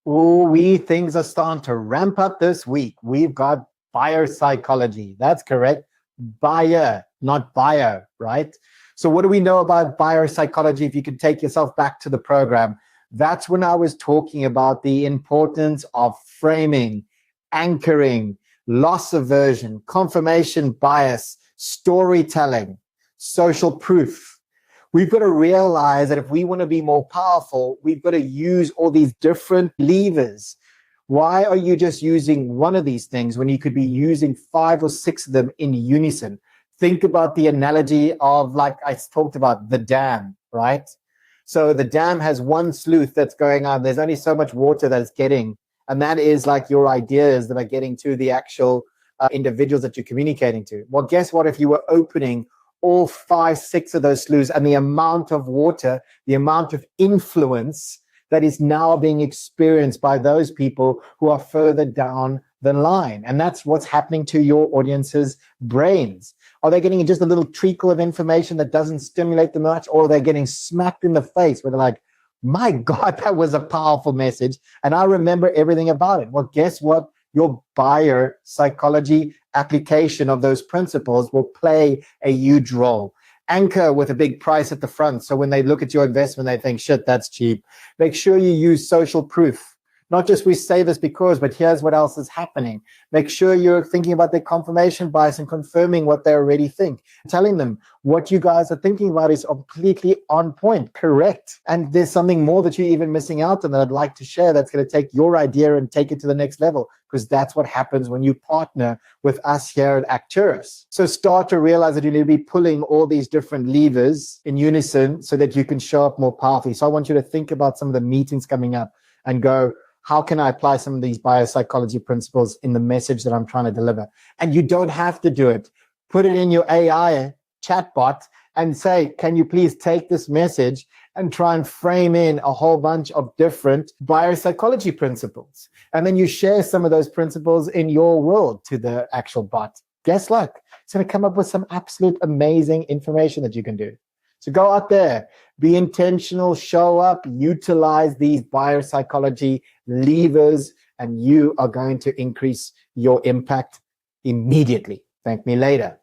Things are starting to ramp up this week. We've got buyer psychology. That's correct. Buyer, not buyer, right? So what do we know about buyer psychology? If you can take yourself back to the program, that's when I was talking about the importance of framing, anchoring, loss aversion, confirmation bias, storytelling, social proof. We've got to realize that if we want to be more powerful, we've got to use all these different levers. Why are you just using one of these things when you could be using 5 or 6 of them in unison? Think about the analogy of, like I talked about, the dam, right? So the dam has one sluice that's going on. There's only so much water that it's getting. And that is like your ideas that are getting to the actual individuals that you're communicating to. Well, guess what? If you were opening all 5, 6 of those sluices, and the amount of water, the amount of influence that is now being experienced by those people who are further down the line. And that's what's happening to your audience's brains. Are they getting just a little treacle of information that doesn't stimulate them much, or are they getting smacked in the face where they're like, my God, that was a powerful message, and I remember everything about it? Well, guess what? Your buyer psychology application of those principles will play a huge role. Anchor with a big price at the front, so when they look at your investment, they think, shit, that's cheap. Make sure you use social proof. Not just we say this because, but here's what else is happening. Make sure you're thinking about their confirmation bias and confirming what they already think. Telling them what you guys are thinking about is completely on point, correct. And there's something more that you're even missing out on that I'd like to share that's going to take your idea and take it to the next level, because that's what happens when you partner with us here at Acturus. So start to realize that you need to be pulling all these different levers in unison so that you can show up more powerfully. So I want you to think about some of the meetings coming up and go, how can I apply some of these biopsychology principles in the message that I'm trying to deliver? And you don't have to do it. Put it in your AI chatbot and say, can you please take this message and try and frame in a whole bunch of different biopsychology principles? And then you share some of those principles in your world to the actual bot. Guess what? It's going to come up with some absolute amazing information that you can do. So go out there, be intentional, show up, utilize these biopsychology levers, and you are going to increase your impact immediately. Thank me later.